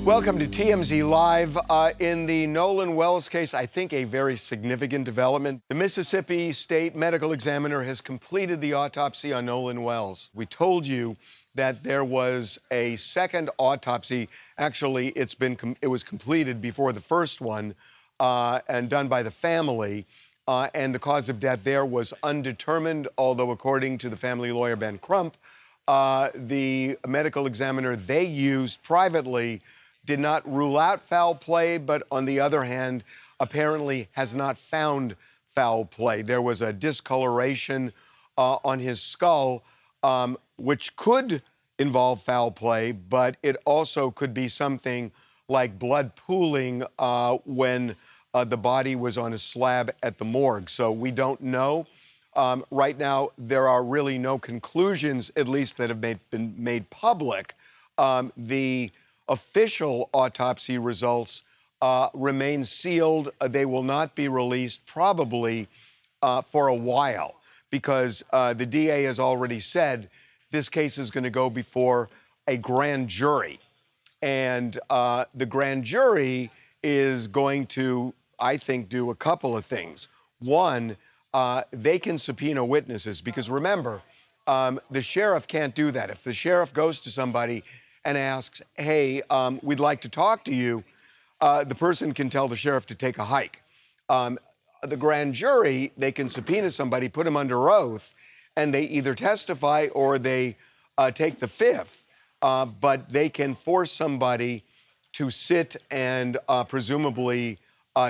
Welcome to TMZ Live. In the Nolan Wells case, I think a very significant development. The Mississippi State Medical Examiner has completed the autopsy on Nolan Wells. We told you that there was a second autopsy. Actually, it was completed before the first one and done by the family. And the cause of death there was undetermined, although according to the family lawyer, Ben Crump, the medical examiner they used privately did not rule out foul play, but on the other hand, apparently has not found foul play. There was a discoloration on his skull, which could involve foul play, but it also could be something like blood pooling when the body was on a slab at the morgue. So we don't know. Right now, there are really no conclusions, at least that have been made public. The official autopsy results remain sealed. They will not be released probably for a while because the DA has already said this case is going to go before a grand jury. And the grand jury is going to, I think, do a couple of things. One, they can subpoena witnesses because remember, the sheriff can't do that. If the sheriff goes to somebody and asks, hey, we'd like to talk to you, the person can tell the sheriff to take a hike. The grand jury, they can subpoena somebody, put them under oath, and they either testify or they take the fifth. But they can force somebody to sit and presumably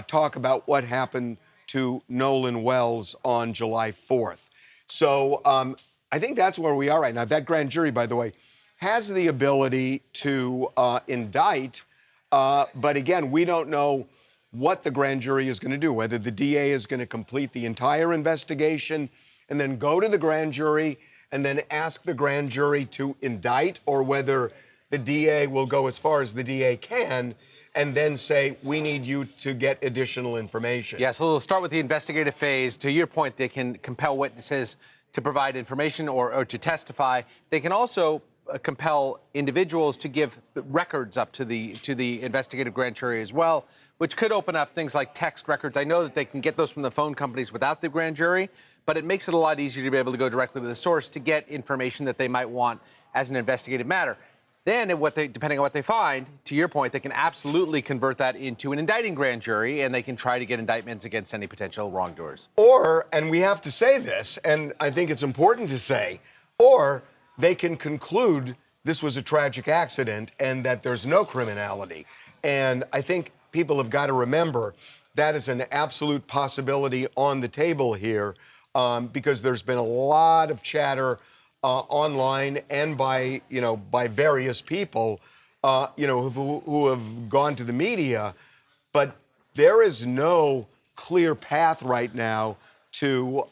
talk about what happened to Nolan Wells on July 4th. So I think that's where we are right now. That grand jury, by the way, has the ability to indict, but again, we don't know what the grand jury is going to do, whether the DA is going to complete the entire investigation and then go to the grand jury and then ask the grand jury to indict, or whether the DA will go as far as the DA can and then say, we need you to get additional information. Yeah, so they'll start with the investigative phase. To your point, they can compel witnesses to provide information or to testify. They can also compel individuals to give records up to the investigative grand jury as well, which could open up things like text records. I know that they can get those from the phone companies without the grand jury, but it makes it a lot easier to be able to go directly to the source to get information that they might want as an investigative matter. Then, depending on what they find, to your point, they can absolutely convert that into an indicting grand jury, and they can try to get indictments against any potential wrongdoers. Or, and we have to say this, and I think it's important to say, or they can conclude this was a tragic accident and that there's no criminality. And I think people have got to remember that is an absolute possibility on the table here because there's been a lot of chatter online and by various people, who have gone to the media, but there is no clear path right now to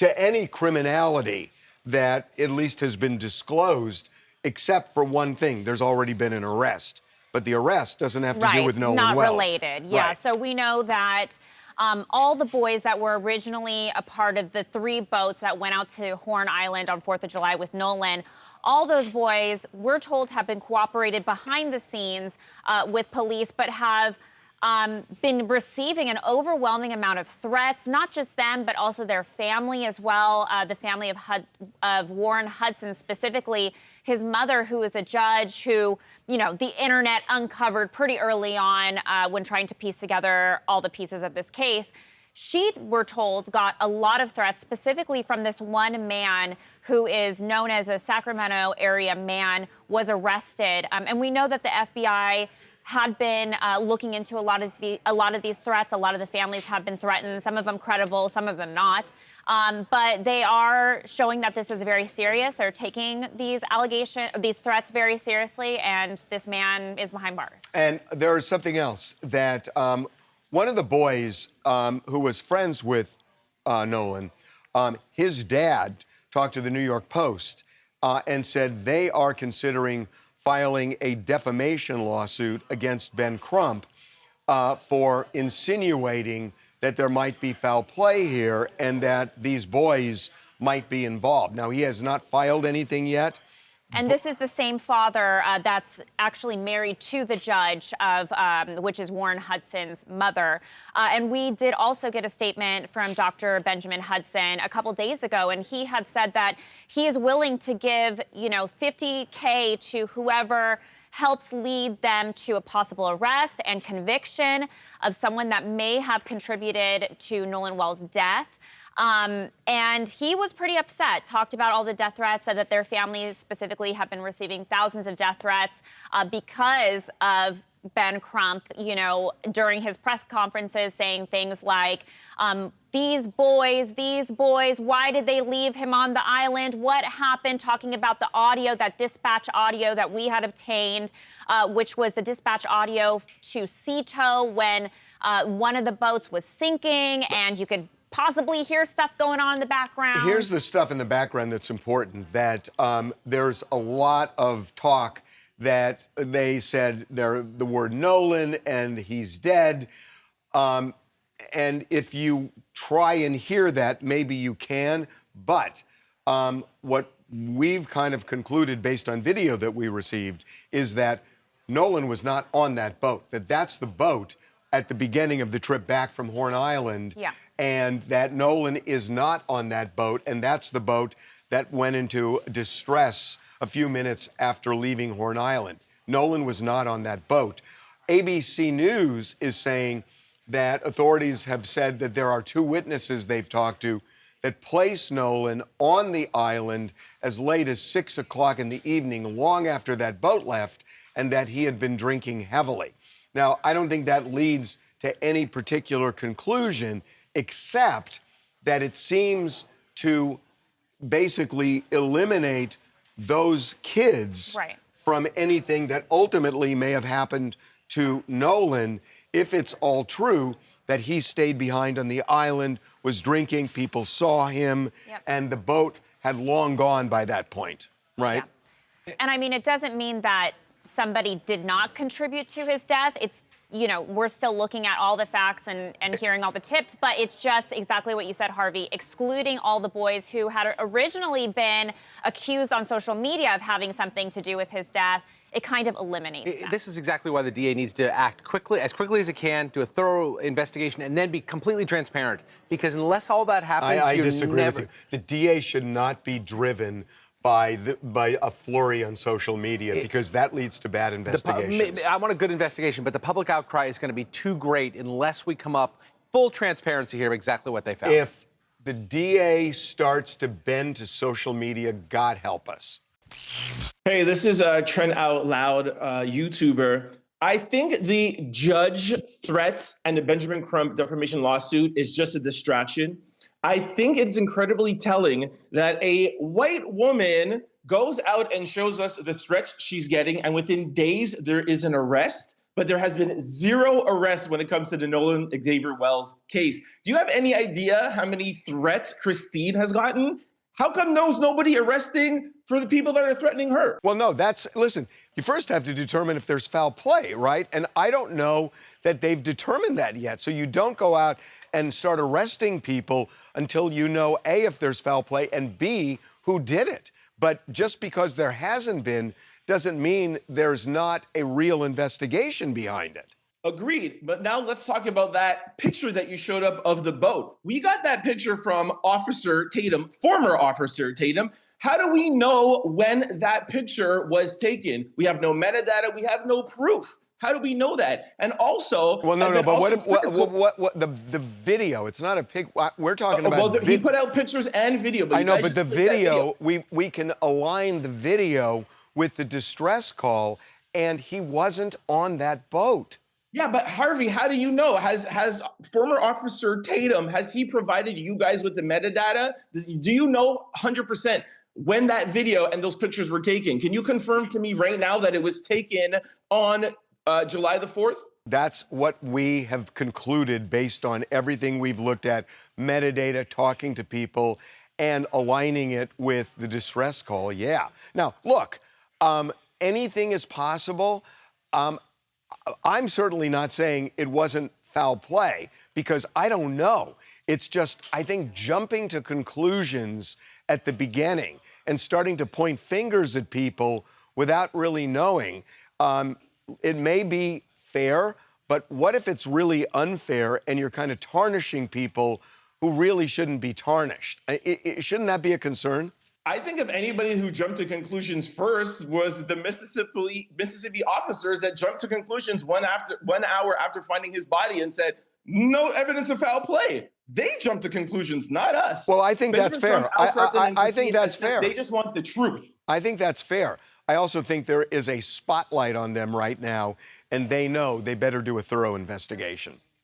any criminality that at least has been disclosed, except for one thing. There's already been an arrest, but the arrest doesn't have to do with Nolan Wells. Not related. Yeah, right. So we know that all the boys that were originally a part of the 3 boats that went out to Horn Island on 4th of July with Nolan, all those boys, we're told, have been cooperated behind the scenes with police, but have been receiving an overwhelming amount of threats, not just them, but also their family as well. The family of Warren Hudson, specifically his mother, who is a judge who, the internet uncovered pretty early on when trying to piece together all the pieces of this case. She, we're told, got a lot of threats, specifically from this one man who is known as a Sacramento area man, was arrested. And we know that the FBI had been looking into a lot of these threats. A lot of the families have been threatened, some of them credible, some of them not. But they are showing that this is very serious. They're taking these threats very seriously, and this man is behind bars. And there is something else that one of the boys who was friends with Nolan, his dad talked to the New York Post and said they are considering filing a defamation lawsuit against Ben Crump for insinuating that there might be foul play here and that these boys might be involved. Now, he has not filed anything yet, And this is the same father that's actually married to the judge of, which is Warren Hudson's mother. And we did also get a statement from Dr. Benjamin Hudson a couple days ago, and he had said that he is willing to give, $50K to whoever helps lead them to a possible arrest and conviction of someone that may have contributed to Nolan Wells' death. And he was pretty upset, talked about all the death threats, said that their families specifically have been receiving thousands of death threats because of Ben Crump, during his press conferences saying things like, these boys, why did they leave him on the island? What happened? Talking about the audio, that dispatch audio that we had obtained, which was the dispatch audio to Ceto when one of the boats was sinking, and you could possibly hear stuff going on in the background. Here's the stuff in the background that's important, that there's a lot of talk that they said the word Nolan and he's dead. And if you try and hear that, maybe you can. But what we've kind of concluded based on video that we received is that Nolan was not on that boat, that's the boat at the beginning of the trip back from Horn Island. Yeah. And that Nolan is not on that boat, and that's the boat that went into distress a few minutes after leaving Horn Island. Nolan was not on that boat. ABC News is saying that authorities have said that there are two witnesses they've talked to that place Nolan on the island as late as 6 o'clock in the evening, long after that boat left, and that he had been drinking heavily. Now, I don't think that leads to any particular conclusion, except that it seems to basically eliminate those kids from anything that ultimately may have happened to Nolan, if it's all true that he stayed behind on the island, was drinking, people saw him, and the boat had long gone by that point, right? Yeah. And I mean, it doesn't mean that somebody did not contribute to his death. It's, we're still looking at all the facts and hearing all the tips, but it's just exactly what you said, Harvey, excluding all the boys who had originally been accused on social media of having something to do with his death. It kind of eliminates that. This is exactly why the DA needs to act quickly as it can, do a thorough investigation, and then be completely transparent. Because unless all that happens, I disagree with you. The DA should not be driven by a flurry on social media, because that leads to bad investigations. I want a good investigation, but the public outcry is going to be too great unless we come up full transparency here of exactly what they found. If the DA starts to bend to social media, God help us. Hey, this is Trent Out Loud, YouTuber. I think the judge threats and the Benjamin Crump defamation lawsuit is just a distraction. I think it's incredibly telling that a white woman goes out and shows us the threats she's getting, and within days there is an arrest, but there has been zero arrest when it comes to the Nolan Xavier Wells case. Do you have any idea how many threats Christine has gotten? How come there's nobody arresting for the people that are threatening her? Well, no, listen, you first have to determine if there's foul play, right? And I don't know that they've determined that yet. So you don't go out and start arresting people until you know, A, if there's foul play, and B, who did it. But just because there hasn't been doesn't mean there's not a real investigation behind it. Agreed. But now let's talk about that picture that you showed up of the boat. We got that picture from Officer Tatum, former Officer Tatum. How do we know when that picture was taken? We have no metadata. We have no proof. How do we know that? And also, well, no, but what the video? It's not a pic. We're talking about. Well, he put out pictures and video. But I know, but the video, we can align the video with the distress call, and he wasn't on that boat. Yeah, but Harvey, how do you know? Has former Officer Tatum, has he provided you guys with the metadata? Do you know 100% when that video and those pictures were taken? Can you confirm to me right now that it was taken on July the 4th? That's what we have concluded based on everything we've looked at, metadata, talking to people, and aligning it with the distress call, yeah. Now, look, anything is possible. I'm certainly not saying it wasn't foul play, because I don't know. It's just, I think, jumping to conclusions at the beginning and starting to point fingers at people without really knowing. It may be fair, but what if it's really unfair and you're kind of tarnishing people who really shouldn't be tarnished? Shouldn't that be a concern? I think if anybody who jumped to conclusions first was the Mississippi officers that jumped to conclusions 1 hour after finding his body and said, no evidence of foul play. They jumped to conclusions, not us. Well, I think that's fair. I think that's fair. They just want the truth. I think that's fair. I also think there is a spotlight on them right now, and they know they better do a thorough investigation.